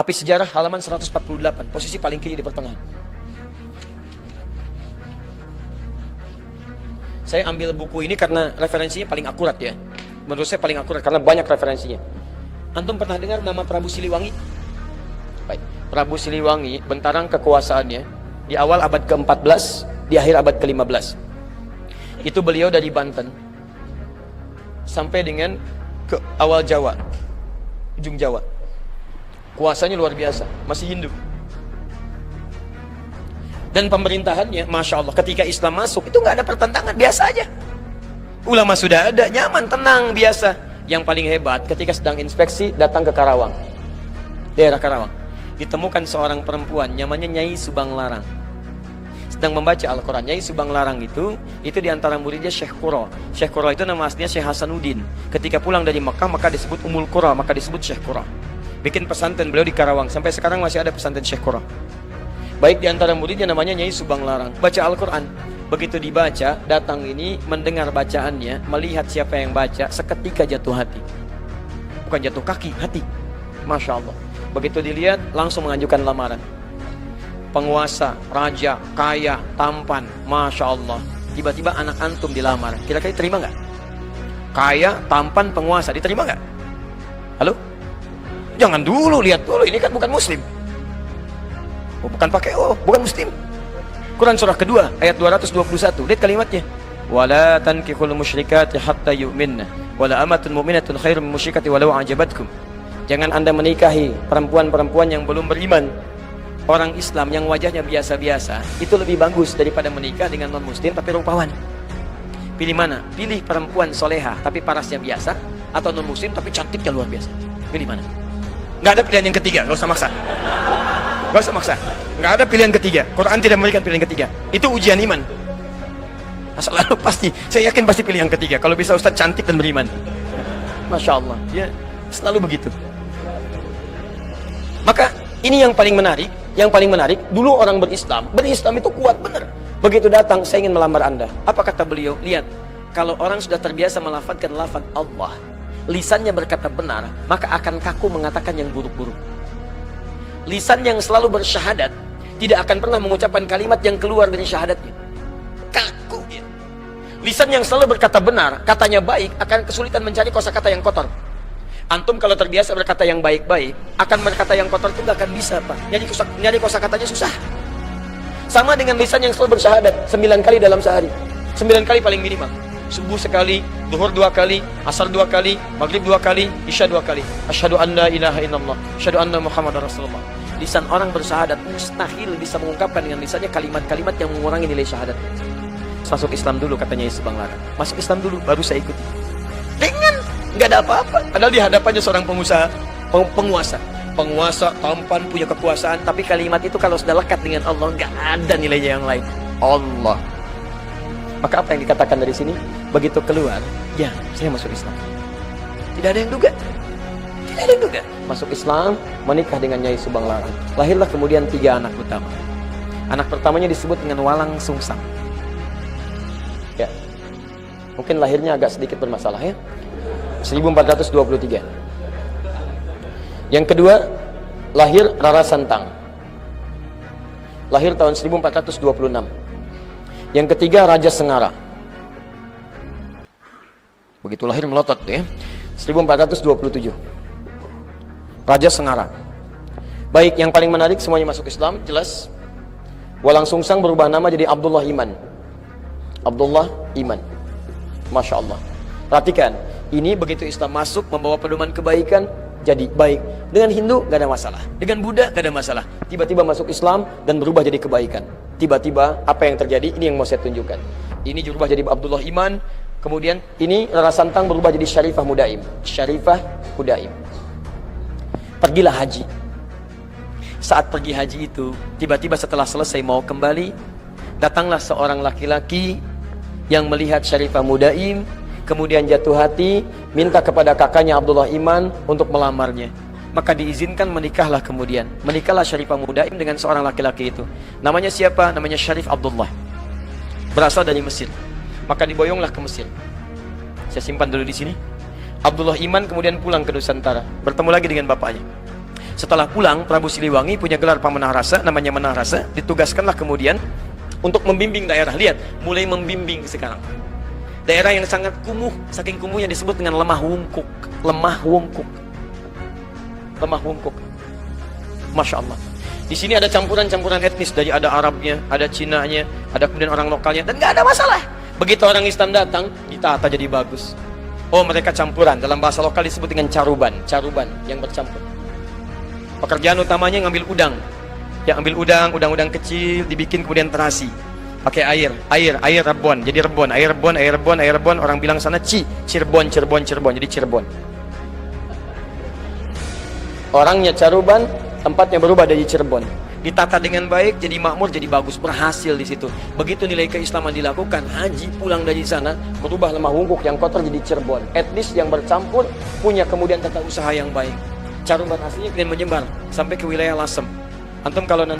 Api Sejarah halaman 148, posisi paling kiri di pertengahan. Saya ambil buku ini karena referensinya paling akurat ya. Menurut saya paling akurat karena banyak referensinya. Antum pernah dengar nama Prabu Siliwangi? Baik. Prabu Siliwangi, bentang kekuasaannya di awal abad ke-14, di akhir abad ke-15. Itu beliau dari Banten sampai dengan ke awal Jawa, ujung Jawa. Kuasanya luar biasa, masih Hindu. Dan pemerintahannya, Masya Allah, ketika Islam masuk, itu nggak ada pertentangan, biasa aja. Ulama sudah ada, nyaman, tenang, biasa. Yang paling hebat, ketika sedang inspeksi, datang ke Karawang, daerah Karawang. Ditemukan seorang perempuan, namanya Nyai Subang Larang. Sedang membaca Al-Quran. Nyai Subang Larang itu diantara muridnya Syekh Qura. Syekh Qura itu nama aslinya Syekh Hasanuddin. Ketika pulang dari Mekah, maka disebut Ummul Qura, maka disebut Syekh Qura. Bikin pesantren beliau di Karawang. Sampai sekarang masih ada pesantren Syekh Qura. Baik diantara muridnya namanya Nyai Subang Larang. Baca Al-Quran. Begitu dibaca, datang ini mendengar bacaannya, melihat siapa yang baca, seketika jatuh hati. Bukan jatuh kaki, hati. Masya Allah. Begitu dilihat, langsung mengajukan lamaran. Penguasa, raja, kaya, tampan, Masya Allah. Tiba-tiba anak antum dilamar. Kira-kira terima nggak? Kaya, tampan, penguasa, diterima nggak? Halo? Jangan dulu, lihat dulu, ini kan bukan muslim. Oh, bukan pakai bukan muslim. Quran surah kedua ayat 221. Lihat kalimatnya. Wala tankihul musyrikati hatta yu'minna wala amatun mu'minatun khairum min musyrikati walau a'jabatkum. Jangan Anda menikahi perempuan-perempuan yang belum beriman. Orang Islam yang wajahnya biasa-biasa itu lebih bagus daripada menikah dengan non-muslim tapi rupawan. Pilih mana? Pilih perempuan soleha tapi parasnya biasa, atau non-muslim tapi cantiknya luar biasa. Pilih mana? Nggak ada pilihan yang ketiga, nggak usah maksa. Nggak usah maksa. Nggak ada pilihan ketiga. Quran tidak memberikan pilihan ketiga. Itu ujian iman. Selalu pasti, saya yakin pasti pilih yang ketiga. Kalau bisa Ustaz cantik dan beriman. Masya Allah. Ya, selalu begitu. Maka ini yang paling menarik. Yang paling menarik, dulu orang berislam itu kuat benar. Begitu datang, saya ingin melamar Anda. Apa kata beliau? Lihat, kalau orang sudah terbiasa melafadzkan lafaz Allah, lisannya berkata benar, maka akan kaku mengatakan yang buruk-buruk. Lisan yang selalu bersyahadat tidak akan pernah mengucapkan kalimat yang keluar dari syahadatnya. Kaku dia. Lisan yang selalu berkata benar, katanya baik, akan kesulitan mencari kosakata yang kotor. Antum kalau terbiasa berkata yang baik-baik, akan berkata yang kotor itu gak akan bisa, Pak. Nyari kosakatanya susah. Sama dengan lisan yang selalu bersyahadat 9 kali dalam sehari. 9 kali paling minimal. Subuh sekali, zuhur 2 kali, asar 2 kali, maghrib 2 kali, isya 2 kali. Asyhadu an la ilaha illallah, asyhadu anna Muhammadar Rasulullah. Lisan orang bersyahadat mustahil bisa mengungkapkan dengan lisannya kalimat-kalimat yang mengurangi nilai syahadat. Masuk Islam dulu, katanya Subang Larang. Masuk Islam dulu, baru saya ikuti. Dengan nggak ada apa-apa. Padahal di hadapannya seorang pengusaha, penguasa tampan, punya kekuasaan, tapi kalimat itu kalau sudah lekat dengan Allah, nggak ada nilainya yang lain. Allah. Maka apa yang dikatakan dari sini? Begitu keluar, ya saya masuk Islam. Tidak ada yang duga. Tidak ada yang duga. Masuk Islam, menikah dengan Nyai Subang Larang. Lahirlah kemudian 3 anak utama. Anak pertamanya disebut dengan Walang Sungsang. Ya, mungkin lahirnya agak sedikit bermasalah ya. 1423. Yang kedua, lahir Rara Santang. Lahir tahun 1426. Yang ketiga, Raja Sengara. Begitu lahir melotot ya. 1427. Raja Sengara. Baik, yang paling menarik semuanya masuk Islam, jelas. Walang Sungsang berubah nama jadi Abdullah Iman. Abdullah Iman. Masya Allah. Perhatikan, ini begitu Islam masuk membawa pedoman kebaikan, jadi baik. Dengan Hindu gak ada masalah, dengan Buddha gak ada masalah. Tiba-tiba masuk Islam dan berubah jadi kebaikan. Tiba-tiba apa yang terjadi? Ini yang mau saya tunjukkan. Ini berubah jadi Abdullah Iman. Kemudian ini Rara Santang berubah jadi Syarifah Mudaim. Syarifah Mudaim. Pergilah haji. Saat pergi haji itu, tiba-tiba setelah selesai mau kembali, datanglah seorang laki-laki yang melihat Syarifah Mudaim, kemudian jatuh hati, minta kepada kakaknya Abdullah Iman untuk melamarnya. Maka diizinkan menikahlah kemudian. Menikahlah Syarifah Mudaim dengan seorang laki-laki itu. Namanya siapa? Namanya Syarif Abdullah. Berasal dari Mesir. Maka diboyonglah ke Mesir. Saya simpan dulu di sini. Abdullah Iman kemudian pulang ke Nusantara. Bertemu lagi dengan bapaknya. Setelah pulang, Prabu Siliwangi punya gelar Pamanah Rasa, namanya Manah Rasa, ditugaskanlah kemudian untuk membimbing daerah. Lihat, mulai membimbing sekarang. Daerah yang sangat kumuh, saking kumuhnya disebut dengan lemah wungkuk. Lemah wungkuk. Lemah wungkuk. Masya Allah. Di sini ada campuran-campuran etnis, dari ada Arabnya, ada Cinanya, ada kemudian orang lokalnya, dan nggak ada masalah. Begitu orang Islam datang, ditata jadi bagus. Oh, mereka campuran, dalam bahasa lokal disebut dengan caruban, caruban yang bercampur. Pekerjaan utamanya ngambil udang. Yang ambil udang kecil, dibikin kemudian terasi. Pakai air rebon, jadi rebon, air rebon, orang bilang sana Cirebon, jadi Cirebon. Orangnya caruban, tempatnya berubah dari Cirebon. Ditata dengan baik, jadi makmur, jadi bagus, berhasil di situ. Begitu nilai keislaman dilakukan, haji pulang dari sana, berubah lemah wungkuk yang kotor jadi Cirebon. Etnis yang bercampur, punya kemudian tata usaha yang baik. Caruban aslinya kemudian menyebar sampai ke wilayah Lasem. Antum kalau nanti